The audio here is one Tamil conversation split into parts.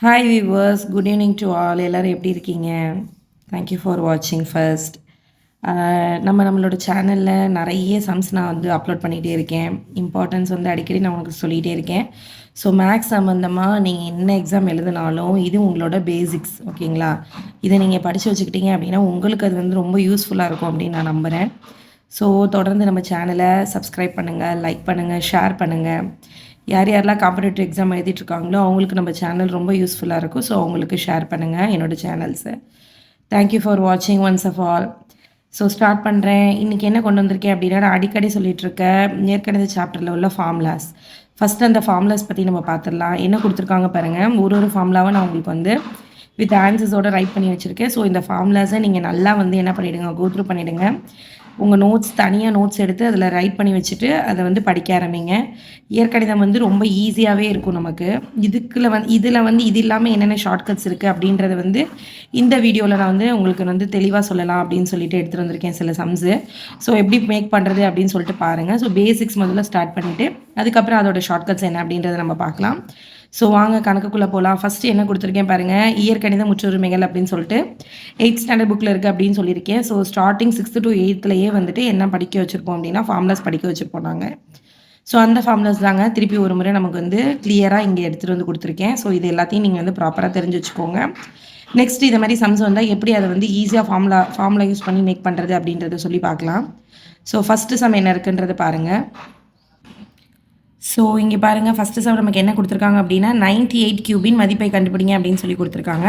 Hi viewers, good evening to all. எல்லோரும் எப்படி இருக்கீங்க? தேங்க்யூ ஃபார் வாட்சிங் ஃபர்ஸ்ட். நம்மளோட சேனலில் நிறைய சம்ஸ் நான் வந்து அப்லோட் பண்ணிகிட்டே இருக்கேன். இம்பார்ட்டன்ஸ் வந்து அடிக்கடி நான் உங்களுக்கு சொல்லிகிட்டே இருக்கேன். ஸோ மேக்ஸ் சம்மந்தமாக நீங்கள் என்ன எக்ஸாம் எழுதினாலும் இது உங்களோட பேசிக்ஸ், ஓகேங்களா? இதை நீங்கள் படித்து வச்சுக்கிட்டீங்க அப்படின்னா உங்களுக்கு அது வந்து ரொம்ப யூஸ்ஃபுல்லாக இருக்கும் அப்படின்னு நான் நம்புகிறேன். ஸோ தொடர்ந்து நம்ம சேனலை சப்ஸ்கிரைப் பண்ணுங்கள், லைக் பண்ணுங்கள், ஷேர் பண்ணுங்கள். யார் யாரெல்லாம் காம்படேட்டிவ் எக்ஸாம் எழுதிட்டுருக்காங்களோ அவங்களுக்கு நம்ம சேனல் ரொம்ப யூஸ்ஃபுல்லாக இருக்கும். ஸோ அவங்களுக்கு ஷேர் பண்ணுங்கள் என்னோடய சேனல்ஸை. தேங்க்யூ ஃபார் வாட்சிங் once of all. So start பண்ணுறேன். இன்றைக்கி என்ன கொண்டு வந்திருக்கேன் அப்படின்னா, நான் அடிக்கடி சொல்லிகிட்ருக்கேன் ஏற்கனவே சாப்டரில் உள்ள ஃபார்முலாஸ். ஃபஸ்ட்டு அந்த ஃபார்முலாஸ் பற்றி நம்ம பார்த்துடலாம். என்ன கொடுத்துருக்காங்க பாருங்கள். ஒரு ஃபார்முலாவை நான் உங்களுக்கு வந்து வித் ஆன்சர்ஸோடு ரைட் பண்ணி வச்சுருக்கேன். ஸோ இந்த ஃபார்முலாஸை நீங்கள் நல்லா வந்து என்ன பண்ணிவிடுங்க, கோத்ரூ பண்ணிவிடுங்க. உங்கள் நோட்ஸ் தனியாக நோட்ஸ் எடுத்து அதில் ரைட் பண்ணி வச்சுட்டு அதை வந்து படிக்க ஆரம்பிங்க. இயற்கணிதம் வந்து ரொம்ப ஈஸியாகவே இருக்கும் நமக்கு. இதில் வந்து இது இல்லாமல் என்னென்ன ஷார்ட்கட்ஸ் இருக்குது அப்படின்றத வந்து இந்த வீடியோவில் நான் வந்து உங்களுக்கு வந்து தெளிவாக சொல்லலாம் அப்படின்னு சொல்லிட்டு எடுத்துகிட்டு வந்திருக்கேன் சில சம்ஸு. ஸோ எப்படி மேக் பண்ணுறது அப்படின்னு சொல்லிட்டு பாருங்கள். ஸோ பேசிக்ஸ் முதல்ல ஸ்டார்ட் பண்ணிவிட்டு அதுக்கப்புறம் அதோட ஷார்ட்கட்ஸ் என்ன அப்படின்றத நம்ம பார்க்கலாம். ஸோ வாங்க கணக்குக்குள்ளே போகலாம். ஃபஸ்ட்டு என்ன கொடுத்துருக்கேன் பாருங்கள், இயற்கணித முற்றுரிமைகள் அப்படின்னு சொல்லிட்டு 8th ஸ்டாண்டர்ட் புக்கில் இருக்குது அப்படின்னு சொல்லியிருக்கேன். ஸோ ஸ்டார்டிங் 6th to 8thலேயே வந்துட்டு என்ன படிக்க வச்சுருப்போம் அப்படின்னா ஃபார்முலாஸ் படிக்க வச்சுருப்போம் நாங்கள். ஸோ அந்த ஃபார்முலாஸ் தாங்க திருப்பி ஒரு முறை நமக்கு வந்து கிளியராக இங்கே எடுத்துகிட்டு வந்து கொடுத்துருக்கேன். ஸோ இது எல்லாத்தையும் நீங்கள் வந்து ப்ராப்பராக தெரிஞ்சு வச்சுக்கோங்க. நெக்ஸ்ட் இது மாதிரி சம்ஸ் வந்தால் எப்படி அதை வந்து ஈஸியாக ஃபார்முலா யூஸ் பண்ணி மேக் பண்ணுறது அப்படின்றத சொல்லி பார்க்கலாம். ஸோ ஃபஸ்ட்டு சம் என்ன இருக்குன்றது பாருங்கள். ஸோ இங்கே பாருங்கள், ஃபஸ்ட்டு சம் நமக்கு என்ன கொடுத்துருக்காங்க அப்படின்னா 98 கியூபின் மதிப்பை கண்டுபிடிங்க அப்படின்னு சொல்லி கொடுத்துருக்காங்க.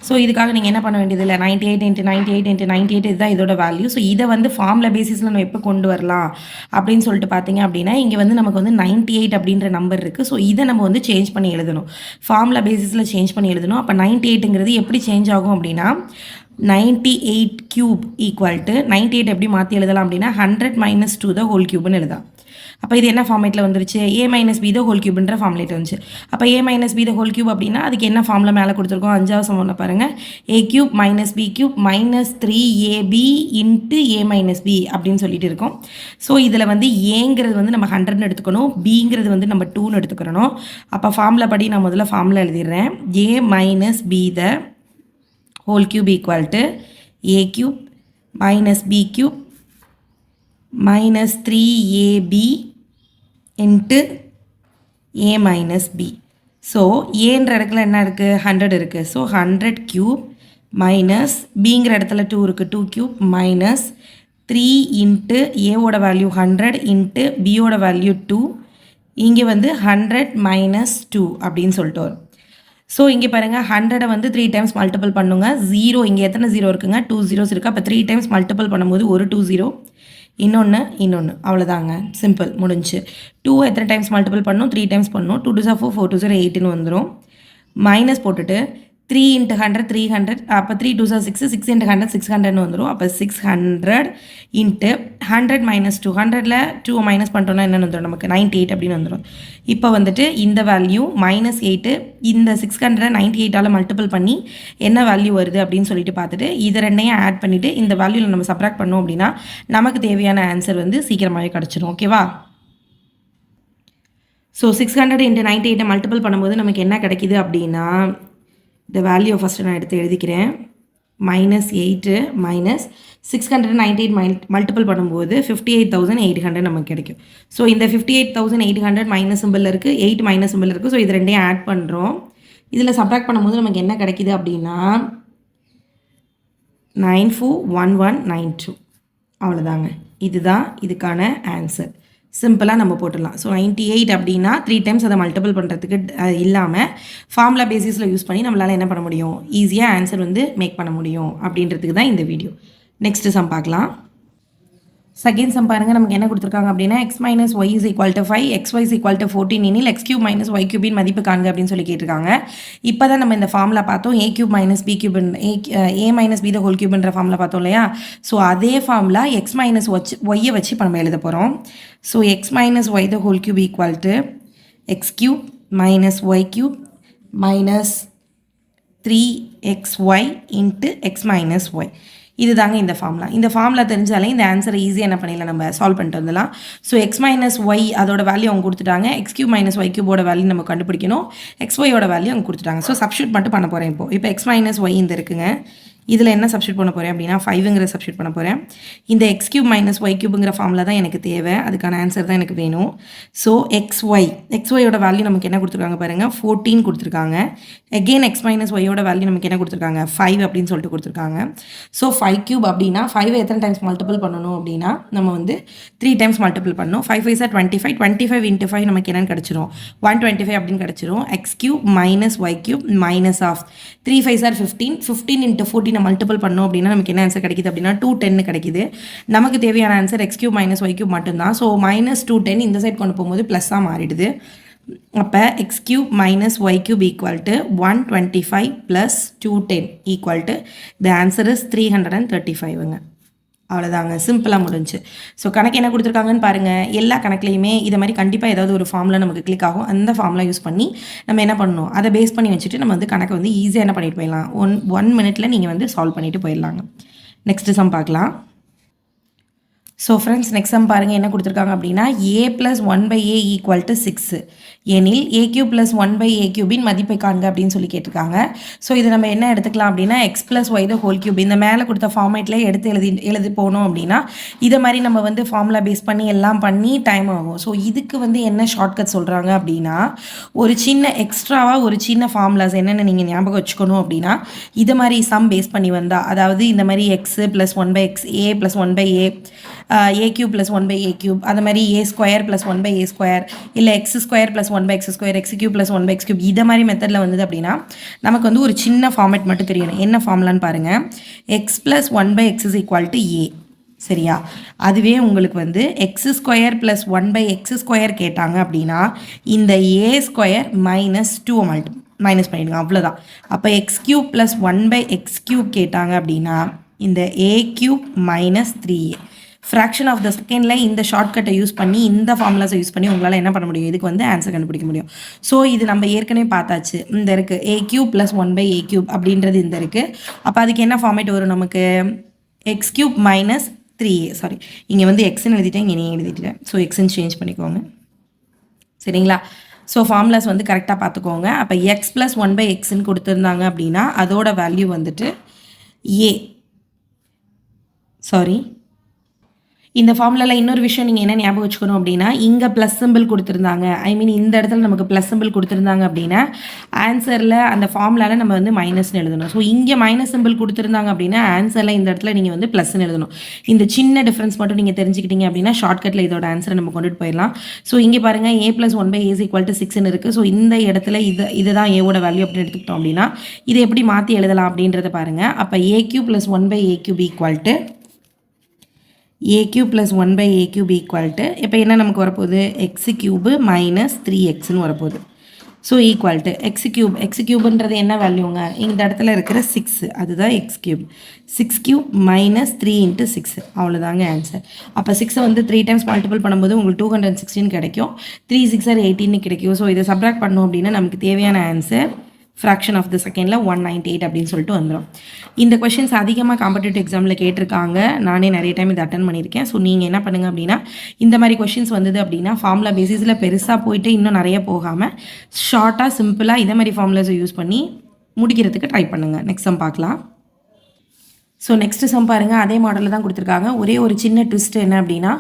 ஸோ இதுக்காக நீங்கள் என்ன பண்ண வேண்டியது இல்லை, 98 × 98 × 98 இதுதான் இதோட வேல்யூ. ஸோ இதை வந்து ஃபார்முலா பேசிஸில் நம்ம எப்போ கொண்டு வரலாம் அப்படின்னு சொல்லிட்டு பார்த்தீங்க அப்படின்னா, இங்கே வந்து நமக்கு வந்து 98 அப்படின்ற நம்பர் இருக்குது. ஸோ இதை நம்ம வந்து சேஞ்ச் பண்ணி எழுதணும், ஃபார்முலா பேசிஸில் சேஞ்ச் பண்ணி எழுதணும். அப்போ 98ங்கிறது எப்படி சேஞ்ச் ஆகும் அப்படின்னா 98 கியூப் ஈக்குவல் டு 98 எப்படி மாற்றி எழுதலாம் அப்படின்னா 100 - 2 த ஹோல் கியூப்னு எழுதலாம். அப்போ இது என்ன ஃபார்மேட்டில் வந்துருச்சு, a - b த ஹோல் கியூப்ன்ற ஃபார்முலேட் வந்துச்சு. அப்போ a - b the whole cube அப்படின்னா அதுக்கு என்ன ஃபார்முலா மேலே கொடுத்துருக்கோம், 5வது சமன்பாடு பாருங்கள், a cube - b cube -3ab × a - b அப்படின்னு சொல்லிட்டு இருக்கோம். ஸோ இதில் வந்து ஏங்கிறது வந்து நம்ம 100ன்னு எடுத்துக்கணும், பிங்கிறது வந்து நம்ம 2ன்னு எடுத்துக்கிறணும். அப்போ ஃபார்முலா படி நான் முதல்ல ஃபார்முலா எழுதிடுறேன். a - b the whole cube equal to a cube - b cube -3ab into a - b. So ஏன்ற இடத்துல என்ன இருக்குது, 100 இருக்குது. ஸோ 100 கியூப் மைனஸ் பிங்கிற இடத்துல 2 இருக்குது, 2 கியூப் மைனஸ் 3 இன்ட்டு ஏவோட வேல்யூ 100 இன்ட்டு பியோட வேல்யூ 2. இங்கே வந்து 100 - 2 அப்படின்னு சொல்லிட்டு வரும். ஸோ இங்கே பாருங்கள், 100 வந்து 3 டைம்ஸ் மல்டிபிள் பண்ணுங்க. 0 இங்கே எத்தனை 0 இருக்குங்க, 2 zeros இருக்குது. அப்போ 3 டைம்ஸ் மல்டிபிள் பண்ணும்போது ஒரு 2 0, இன்னொன்று அவ்வளோதாங்க, சிம்பிள், முடிஞ்சு. 2 எத்தனை டைம்ஸ் மல்டிபிள் பண்ணணும், 3 டைம்ஸ் பண்ணணும். 2 2 4, 4 2 8ன்னு வந்துடும். மைனஸ் போட்டுட்டு 3 × 100 300, அப்போ 3 2 6, 6 × 100 600ன்னு வந்துடும். அப்போ 600 இன்ட்டு 100 - 200ல் 2 மைனஸ் பண்ணிட்டோம்னா என்னென்னு வந்துடும், நமக்கு 98 அப்படின்னு வந்துடும். இப்போ வந்துட்டு இந்த வேல்யூ -8 இந்த 600 98ஆல் மல்டிபிள் பண்ணி என்ன வேல்யூ வருது அப்படின்னு சொல்லிட்டு பார்த்துட்டு இதை ரெண்டையும் ஆட் பண்ணிவிட்டு இந்த வேல்யூவில் நம்ம சப்ராக்ட் பண்ணோம் அப்படின்னா நமக்கு தேவையான ஆன்சர் வந்து சீக்கிரமாகவே கிடச்சிடும். ஓகேவா? ஸோ 600 × 98 மல்டிபிள் பண்ணும்போது நமக்கு என்ன கிடைக்கிது அப்படின்னா, இந்த வேல்யூ ஃபஸ்ட்டு நான் எடுத்து எழுதிக்கிறேன். -8 மைனஸ் 698 மல்டிபிள் பண்ணும்போது 58,800 நமக்கு கிடைக்கும். ஸோ இந்த 58,800 மைனஸ் சிம்பிள் இருக்குது, 8 மைனஸ் சிம்பிள் இருக்குது. ஸோ இது ரெண்டையும் ஆட் பண்ணுறோம். இதில் சப்ராக்ட் பண்ணும்போது நமக்கு என்ன கிடைக்கிது அப்படின்னா 941192. அவ்வளோதாங்க, இதுதான் இதுக்கான ஆன்சர். சிம்பிளாக நம்ம போட்டுடலாம். ஸோ 98 அப்படின்னா 3 டைம்ஸ் அதை மல்டிபிள் பண்ணுறதுக்கு இல்லாமல் ஃபார்முலா பேசிஸில் யூஸ் பண்ணி நம்மளால் என்ன பண்ண முடியும், ஈஸியாக ஆன்சர் வந்து மேக் பண்ண முடியும் அப்படின்றதுக்கு தான் இந்த வீடியோ. நெக்ஸ்ட்டு சம் பார்க்கலாம். செகண்ட் சம் பாருங்கள், நமக்கு என்ன கொடுத்துருக்காங்க அப்படின்னா x - y = 5, xy = 14 எனில் x³ - y³ மதிப்பு காண்க அப்படின்னு சொல்லி கேட்டிருக்காங்க. இப்போ தான் நம்ம இந்த ஃபார்முலா பார்த்தோம், a³ - b³ a - b the whole கியூப்ன்ற ஃபார்முலா பார்த்தோம் இல்லையா? ஸோ அதே ஃபார்முலா x - y வச்சு இப்போ நம்ம எழுத போகிறோம். So x - y the whole cube equal to x³ - y³ - 3xy × x - y. இதுதாங்க இந்த ஃபார்முலா. இந்த ஃபார்முலா தெரிஞ்சாலே இந்த ஆன்சரை ஈஸியாக என்ன பண்ணிடலாம், நம்ம சால்வ் பண்ணிட்டு வந்துடலாம். ஸோ எக்ஸ் மைனஸ் ஒய் அதோட வேல்யூ அவங்க கொடுத்துட்டாங்க. எக்ஸ் கியூப் மைனஸ் ஒய் கியூபோட வேல்யூ நம்ம கண்டுபிடிக்கணும். எக்ஸ் ஒய்யோட வேல்யூ அவங்க கொடுத்துட்டாங்க. ஸோ சப்ஸ்டியூட் மட்டும் பண்ண போகிறேன். இப்போ எக்ஸ் மைனஸ் ஒய் இந்த இருக்குங்க. இதில் என்ன சப்ஸ்டியூட் பண்ண போகிறேன் அப்படின்னா 5ங்கிற சப்ஸ்டியூட் பண்ண போகிறேன். இந்த எக்ஸ் கியூப் மைனஸ் ஒய் கியூபுங்கிற ஃபார்முலா தான் எனக்கு தேவை. அதுக்கான ஆன்சர் தான் எனக்கு வேணும். ஸோ எக்ஸ்ஒயோட வேல்யூ நமக்கு என்ன கொடுத்துருக்காங்க பாருங்கள், 14 கொடுத்துருக்காங்க. எகெயின் எக்ஸ் மைனஸ் ஒய்யோட வேல்யூ நமக்கு என்ன கொடுத்துருக்காங்க, 5 அப்படின்னு சொல்லிட்டு கொடுத்துருக்காங்க. ஸோ 5 கியூப் அப்படின்னா 5 எத்தனை டைம்ஸ் மல்டிபிள் பண்ணணும் அப்படின்னா நம்ம வந்து 3 டைம்ஸ் மல்டிபிள் பண்ணணும். 5 5 சார் 25, 25 இன்ட்டு 5 நமக்கு என்னென்னு கிடச்சிரும், 125 அப்படின்னு கிடச்சிரும். X cube minus y cube minus of 3 5 sir 15, 15 into 14 multiple பண்ணோம் அப்படின்னா நமக்கு என்ன ஆன்சர் கிடைக்குது அப்படின்னா 210 கிடைக்குது. நமக்கு தேவையான answer x cube minus y cube மட்டும்தான். ஸோ -210 இந்த சைட் கொண்டு போகும்போது ப்ளஸ்ஸாக மாறிடுது. அப்போ x cube minus y cube equal to 125 plus 210 equal to the answer is 335ங்க. அவ்வளோதாங்க, சிம்பிளாக முடிஞ்சு. ஸோ கணக்கு என்ன கொடுத்துருக்காங்கன்னு பாருங்கள். எல்லா கணக்குலையுமே இதை மாதிரி கண்டிப்பாக ஏதாவது ஒரு ஃபார்முலா நமக்கு கிளிக் ஆகும். அந்த ஃபார்முலா யூஸ் பண்ணி நம்ம என்ன பண்ணணும், அதை பேஸ் பண்ணி வச்சுட்டு நம்ம வந்து கணக்கை வந்து ஈஸியாக என்ன பண்ணிட்டு போயிடலாம், ஒன் மினிட்ல நீங்கள் வந்து சால்வ் பண்ணிட்டு போயிடலாங்க. நெக்ஸ்ட் சம் பார்க்கலாம். ஸோ ஃப்ரெண்ட்ஸ், நெக்ஸ்ட் சம் பாருங்கள் என்ன கொடுத்துருக்காங்க அப்படின்னா a + 1/a = 6 எனில் a³ + 1/a³ மதிப்பை காண்க அப்படின்னு சொல்லி கேட்டிருக்காங்க. ஸோ இதை நம்ம என்ன எடுத்துக்கலாம் அப்படின்னா x + y ^ 3 இந்த மேலே கொடுத்த ஃபார்மேட்லேயே எடுத்து எழுதி போனோம் அப்படின்னா இதை மாதிரி நம்ம வந்து ஃபார்முலா பேஸ் பண்ணி எல்லாம் பண்ணி டைம் ஆகும். ஸோ இதுக்கு வந்து என்ன ஷார்ட்கட் சொல்கிறாங்க அப்படின்னா, ஒரு சின்ன எக்ஸ்ட்ராவாக ஒரு சின்ன ஃபார்முலாஸ் என்னென்ன நீங்கள் ஞாபகம் வச்சுக்கணும் அப்படின்னா, இதை மாதிரி சம் பேஸ் பண்ணி வந்தால், அதாவது இந்த மாதிரி x + 1/x, a + 1/a, a³ + 1/a³ அந்த மாதிரி a² + 1/a², இல்லை x² + 1/x², x³ + 1/x³ இதை மாதிரி மெத்தடில் வந்தது அப்படின்னா நமக்கு வந்து ஒரு சின்ன ஃபார்மேட் மட்டும் தெரியணும். என்ன ஃபார்முலான்னு பாருங்கள், x + 1/x = a. சரியா? அதுவே உங்களுக்கு வந்து x² + 1/x² கேட்டாங்க அப்படின்னா இந்த a² - 2 மைனஸ் பண்ணிடுங்க, அவ்வளோதான். அப்போ x³ + 1/x³ கேட்டாங்க அப்படின்னா இந்த a³ - 3a. Fraction of the செகண்டில் இந்த ஷார்ட்கட்டை யூஸ் பண்ணி, இந்த ஃபார்முலாஸை யூஸ் பண்ணி உங்களால் என்ன பண்ண முடியும், இதுக்கு வந்து ஆன்சர் கண்டுபிடிக்க முடியும். ஸோ இது நம்ம ஏற்கனவே பார்த்தாச்சு. இந்த இருக்குது a³ + 1/a³ அப்படின்றது இந்த இருக்குது. அப்போ அதுக்கு என்ன ஃபார்மேட் வரும் நமக்கு, x³ - 3a. சாரி, இங்கே வந்து எக்ஸ்ன்னு எழுதிட்டேன், இங்கே நீங்கள் எழுதிட்டேன். ஸோ எக்ஸ்ன்னு சேஞ்ச் பண்ணிக்கோங்க. சரிங்களா? ஸோ ஃபார்முலாஸ் வந்து கரெக்டாக பார்த்துக்கோங்க. அப்போ x + 1/xன்னு கொடுத்துருந்தாங்க அப்படின்னா அதோட வேல்யூ வந்துட்டு a. சாரி, இந்த ஃபார்முலாவில் இன்னொரு விஷயம் நீங்கள் என்ன ஞாபகம் வச்சுக்கணும் அப்படின்னா, இங்கே ப்ளஸ் சிம்பிள் கொடுத்துருந்தாங்க, ஐ மீன் இந்த இடத்துல நமக்கு ப்ளஸ் சிம்பிள் கொடுத்துருந்தாங்க அப்படின்னா ஆன்சரில் அந்த ஃபார்முலாவில் நம்ம வந்து மைனஸ்னு எழுதணும். ஸோ இங்கே மைனஸ் சிம்பிள் கொடுத்துருந்தாங்க அப்படின்னா ஆன்சரில் இந்த இடத்துல நீங்கள் வந்து ப்ளஸ்ன்னு எழுதணும். இந்த சின்ன டிஃப்ரென்ஸ் மட்டும் நீங்கள் தெரிஞ்சுக்கிட்டீங்க அப்படின்னா ஷார்ட்கட்டில் இதோட ஆன்சரை நம்ம கொண்டுட்டு போயிடலாம். ஸோ இங்கே பாருங்கள் a + 1/a = 6ன்னு இருக்குது. ஸோ இந்த இடத்துல இதுதான் ஏவோட வேல்யூ அப்படின்னு எடுத்துக்கிட்டோம் அப்படின்னா இதை எப்படி மாற்றி எழுதலாம் அப்படின்றத பாருங்கள். அப்போ a³ + 1/a³ a³ + 1/a³ இப்போ என்ன நமக்கு வரப்போகுது, x³ - 3xன்னு வரப்போகுது. ஸோ ஈக்குவல் டு x³ என்ன வேல்யூங்க, இந்த இடத்துல இருக்கிற 6, அதுதான் x³. 6³ - 3 × 6, அவ்வளோதாங்க ஆன்சர். அப்போ 6 வந்து 3 டைம்ஸ் மல்டிபிள் பண்ணும்போது உங்களுக்கு 216 கிடைக்கும். 3 6 are 18 கிடைக்கும். ஸோ இதை சப்ராக்ட் பண்ணோம் அப்படின்னா நமக்கு தேவையான ஆன்சர் ஃப்ராக்ஷன் ஆஃப் த செகண்டில் 198 அப்படின்னு சொல்லிட்டு வந்துடும். இந்த கொஷின்ஸ் அதிகமாக காம்படிட்டிவ் எக்ஸாமில் கேட்டிருக்காங்க. நானே நிறைய டைம் இதை அட்டன் பண்ணியிருக்கேன். ஸோ நீங்கள் என்ன பண்ணுங்கள் அப்படின்னா, இந்த மாதிரி கொஷின்ஸ் வந்தது அப்படின்னா ஃபார்முலா பேசிஸில் பெருசாக போயிட்டு இன்னும் நிறைய போகாமல் ஷார்ட்டாக சிம்பிளாக இதை மாதிரி ஃபார்முலாஸை யூஸ் பண்ணி முடிக்கிறதுக்கு ட்ரை பண்ணுங்கள். நெக்ஸ்ட் சம் பார்க்கலாம். ஸோ நெக்ஸ்ட் சம் பாருங்கள், அதே மாடலில் தான் கொடுத்துருக்காங்க. ஒரே ஒரு சின்ன ட்விஸ்ட் என்ன அப்படின்னா,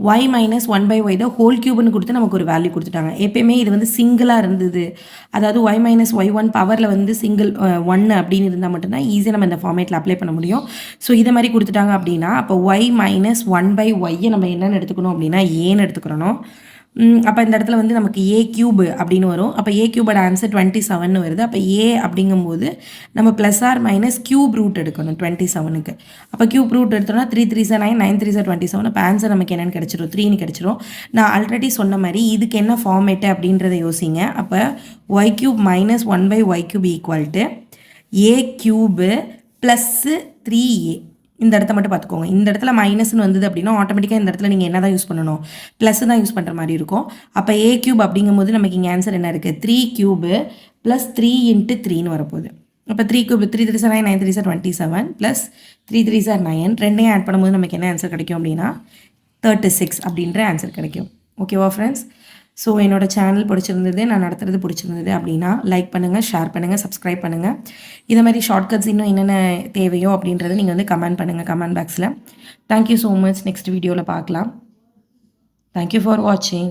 y - 1/y ^ கொடுத்து நமக்கு ஒரு வேல்யூ கொடுத்துட்டாங்க. எப்பயுமே இது வந்து சிங்கிளாக இருந்தது, அதாவது y - y1 பவரில் வந்து சிங்கிள் 1 அப்படின்னு இருந்தால் மட்டும்தான் ஈஸியாக நம்ம இந்த ஃபார்மேட்டில் அப்ளை பண்ண முடியும். ஸோ இதை மாதிரி கொடுத்துட்டாங்க அப்படின்னா அப்போ y - 1/y நம்ம என்னென்னு எடுத்துக்கணும் அப்படின்னா ஏன்னு எடுத்துக்கிறணும். அப்போ இந்த இடத்துல வந்து நமக்கு a³ அப்படின்னு வரும். அப்போ a³ ஆன்சர் 27 வருது. அப்போ a அப்படிங்கும்போது நம்ம +r - ³ எடுக்கணும் 27க்கு. அப்போ ³ எடுத்தோம்னா 3 3 9, 9 3 27. அப்போ ஆன்சர் நமக்கு என்னென்னு கிடச்சிரும், 3ன்னு கிடச்சிரும். நான் ஆல்ரெடி சொன்ன மாதிரி இதுக்கு என்ன ஃபார்மேட்டு அப்படின்றத யோசிங்க. அப்போ y³ - 1/y³ = a³ + 3a. இந்த இடத்த மட்டும் பார்த்துக்கோங்க. இந்த இடத்துல மைனஸ்னு வந்தது அப்படின்னா ஆட்டோமேட்டிக்காக இந்த இடத்துல நீங்கள் என்ன தான் யூஸ் பண்ணணும், ப்ளஸ் தான் யூஸ் பண்ணுற மாதிரி இருக்கும். அப்போ a³ அப்படிங்கும்போது நமக்கு இங்கே ஆன்சர் என்ன இருக்குது, 3³ + 3 × 3ன்னு வரப்போகுது. அப்போ 3 3 சார் 9 9 3 சார் 27 ப்ளஸ் 3 3 சார் 9 ரெண்டையும் ஆட் பண்ணும்போது நமக்கு என்ன ஆன்சர் கிடைக்கும் அப்படின்னா 36 அப்படின்ற ஆன்சர் கிடைக்கும். ஓகேவா ஃப்ரெண்ட்ஸ்? ஸோ என்னோட சேனல் பிடிச்சிருந்தது, நான் நடத்துறது பிடிச்சிருந்தது அப்படின்னா லைக் பண்ணுங்கள், ஷேர் பண்ணுங்கள், சப்ஸ்கிரைப் பண்ணுங்கள். இதை மாதிரி ஷார்ட்கட்ஸ் இன்னும் என்னென்ன தேவையோ அப்படின்றத நீங்கள் வந்து கமெண்ட் பண்ணுங்கள் கமெண்ட் பாக்ஸில். Thank you so much. நெக்ஸ்ட் வீடியோவில் பார்க்கலாம். தேங்க்யூ ஃபார் வாட்சிங்.